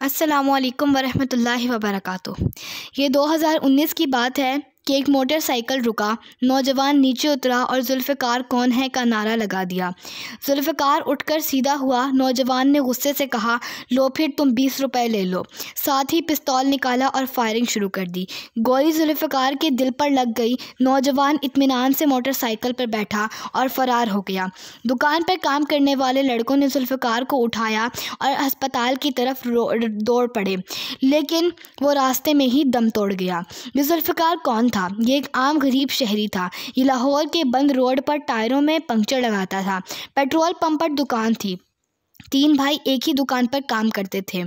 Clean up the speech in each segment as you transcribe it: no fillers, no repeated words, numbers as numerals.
अस्सलामुअलैकुम वरहमतुल्लाहि वबरकातुह। ये 2019 की बात है कि एक मोटरसाइकिल रुका, नौजवान नीचे उतरा और जुल्फ़िकार कौन है का नारा लगा दिया। जुल्फ़िकार उठकर सीधा हुआ। नौजवान ने गुस्से से कहा, लो फिर तुम 20 रुपए ले लो। साथ ही पिस्तौल निकाला और फायरिंग शुरू कर दी। गोली जुल्फ़िकार के दिल पर लग गई। नौजवान इत्मीनान से मोटरसाइकिल पर बैठा और फ़रार हो गया। दुकान पर काम करने वाले लड़कों ने जुल्फ़िकार को उठाया और अस्पताल की तरफ दौड़ पड़े, लेकिन वो रास्ते में ही दम तोड़ गया। ये जुल्फ़िकार कौन था? ये एक आम गरीब शहरी था। ये लाहौर के बंद रोड पर टायरों में पंक्चर लगाता था। पेट्रोल पंप पर दुकान थी। 3 भाई एक ही दुकान पर काम करते थे।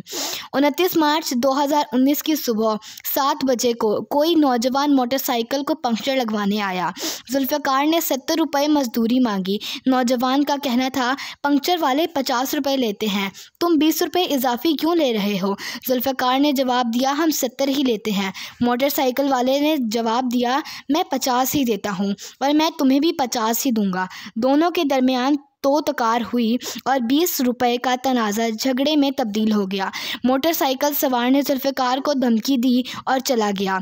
29 मार्च 2019 की सुबह 7 बजे को कोई नौजवान मोटरसाइकिल को पंक्चर लगवाने आया। जुल्फ़िकार ने 70 रुपये मजदूरी मांगी। नौजवान का कहना था, पंक्चर वाले 50 रुपये लेते हैं, तुम 20 रुपये इजाफी क्यों ले रहे हो? जुल्फ़िकार ने जवाब दिया, हम 70 ही लेते हैं। मोटरसाइकिल वाले ने जवाब दिया, मैं 50 ही देता हूँ और मैं तुम्हें भी 50 ही दूंगा। दोनों के दरमियान तो तकार हुई और 20 रुपए का तनाज़ा झगड़े में तब्दील हो गया। मोटरसाइकिल सवार ने जुल्फ़िकार को धमकी दी और चला गया।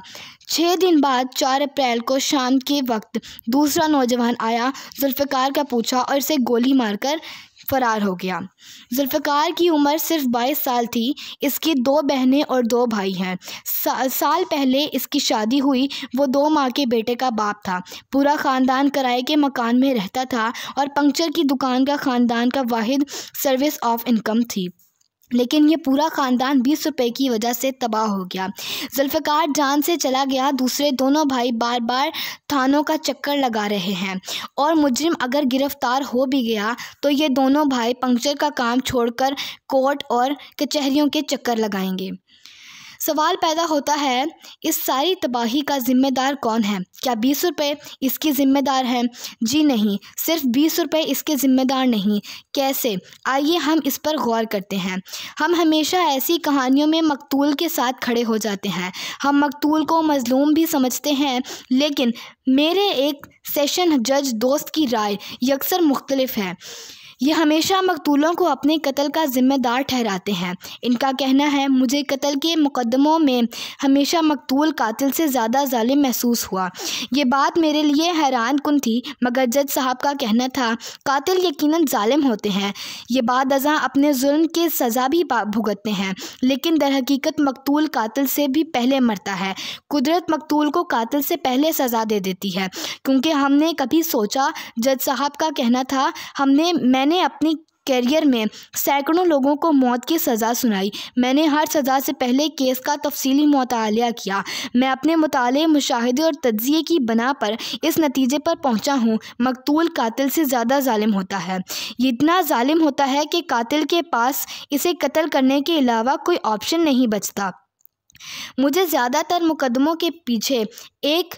6 दिन बाद 4 अप्रैल को शाम के वक्त दूसरा नौजवान आया, जुल्फ़िकार का पूछा और इसे गोली मारकर फ़रार हो गया। जुल्फ़िकार की उम्र सिर्फ 22 साल थी। इसकी 2 बहनें और 2 भाई हैं। साल पहले इसकी शादी हुई। वो 2 माँ के बेटे का बाप था। पूरा ख़ानदान किराए के मकान में रहता था और पंक्चर की दुकान का ख़ानदान का वाहिद सर्विस ऑफ इनकम थी। लेकिन ये पूरा ख़ानदान 20 रुपये की वजह से तबाह हो गया। जुल्फ़िकार जान से चला गया। दूसरे दोनों भाई बार बार थानों का चक्कर लगा रहे हैं और मुजरिम अगर गिरफ़्तार हो भी गया तो ये दोनों भाई पंक्चर का काम छोड़कर कोर्ट और कचहरियों के चक्कर लगाएंगे। सवाल पैदा होता है, इस सारी तबाही का ज़िम्मेदार कौन है? क्या 20 रुपये इसकी ज़िम्मेदार हैं? जी नहीं, सिर्फ 20 रुपये इसके ज़िम्मेदार नहीं। कैसे? आइए हम इस पर गौर करते हैं। हम हमेशा ऐसी कहानियों में मकतूल के साथ खड़े हो जाते हैं। हम मकतूल को मज़लूम भी समझते हैं, लेकिन मेरे एक सेशन जज दोस्त की राय यकसर मुख्तलिफ है। ये हमेशा मकतूलों को अपने कत्ल का ज़िम्मेदार ठहराते हैं। इनका कहना है, मुझे कत्ल के मुकदमों में हमेशा मकतूल कातिल से ज़्यादा जालिम महसूस हुआ। ये बात मेरे लिए हैरान कुन थी, मगर जज साहब का कहना था, कातिल यकीनन जालिम होते हैं। ये बाद अज़ां अपने जुल्म की सज़ा भी भुगतते हैं, लेकिन दरहकीकत मकतूल कातिल से भी पहले मरता है। कुदरत मकतूल को कातिल से पहले सज़ा दे देती है, क्योंकि हमने कभी सोचा, जज साहब का कहना था, मैंने अपनी कैरियर में सैकड़ों लोगों को मौत की सज़ा सुनाई। मैंने हर सज़ा से पहले केस का तफसीली मुताला किया। मैं अपने मुताले, मुशाहिदे और तज्ज़िये की बना पर इस नतीजे पर पहुंचा हूँ, मकतूल कातिल से ज़्यादा जालिम होता है। ये इतना जालिम होता है कि कातिल के पास इसे कत्ल करने के अलावा कोई ऑप्शन नहीं बचता। मुझे ज़्यादातर मुकदमों के पीछे एक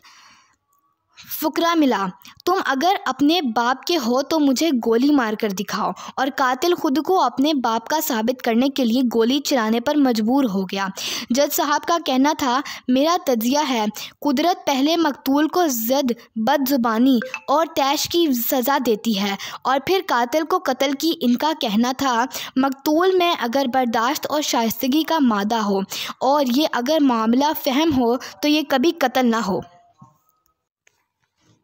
फ़ुकरा मिला, तुम अगर अपने बाप के हो तो मुझे गोली मार कर दिखाओ, और कातिल खुद को अपने बाप का साबित करने के लिए गोली चलाने पर मजबूर हो गया। जज साहब का कहना था, मेरा तज्ज़िया है, कुदरत पहले मकतूल को ज़द, बदज़ुबानी और तैश की सज़ा देती है और फिर कातिल को कत्ल की। इनका कहना था, मकतूल में अगर बर्दाश्त और शाइस्तगी का मादा हो और ये अगर मामला फ़हम हो तो ये कभी कत्ल ना हो।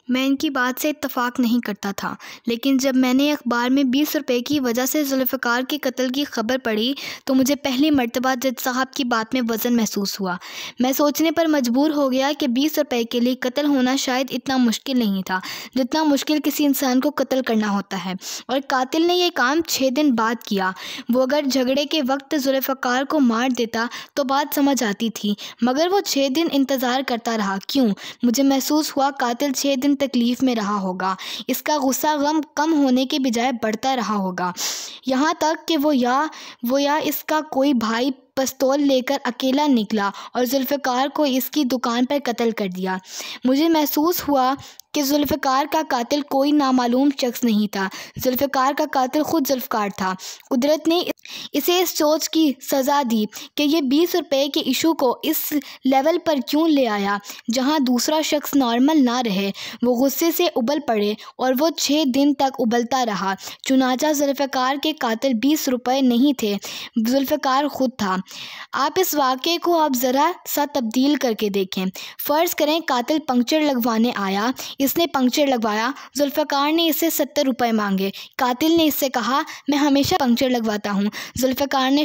मैं इनकी बात से इत्तफ़ाक़ नहीं करता था, लेकिन जब मैंने अखबार में 20 रुपये की वजह से जुल्फ़िकार के कत्ल की खबर पढ़ी तो मुझे पहली मर्तबा जज साहब की बात में वज़न महसूस हुआ। मैं सोचने पर मजबूर हो गया कि 20 रुपये के लिए कत्ल होना शायद इतना मुश्किल नहीं था जितना मुश्किल किसी इंसान को कत्ल करना होता है, और कातिल ने यह काम 6 दिन बाद किया। वो अगर झगड़े के वक्त जुल्फ़िकार को मार देता तो बात समझ आती थी, मगर वो 6 दिन इंतज़ार करता रहा। क्यों? मुझे महसूस हुआ कातिल 6 दिन तकलीफ़ में रहा होगा। इसका गुस्सा गम कम होने के बजाय बढ़ता रहा होगा, यहाँ तक कि वो या इसका कोई भाई पिस्तौल लेकर अकेला निकला और जुल्फ़िकार को इसकी दुकान पर कत्ल कर दिया। मुझे महसूस हुआ कि जुल्फ़िकार का कातिल कोई नामालूम शख्स नहीं था। जुल्फ़िकार का कातिल खुद जुल्फ़िकार था। कुदरत ने इसे इस सोच की सज़ा दी कि ये 20 रुपये के इशू को इस लेवल पर क्यों ले आया जहां दूसरा शख्स नॉर्मल ना रहे। वो गुस्से से उबल पड़े और वो 6 दिन तक उबलता रहा। चुनाचा जुल्फ़िकार के कातिल 20 रुपये नहीं थे, जुल्फ़िकार खुद था। आप इस वाक़े को आप ज़रा सा तब्दील करके देखें। फ़र्ज़ करें कातिल पंक्चर लगवाने आया, इसने पंक्चर लगवाया, जुल्फ़िकार ने इससे 70 रुपये मांगे। कातिल ने इससे कहा मैं हमेशा पंक्चर लगवाता हूँ। जुल्फ़िकार ने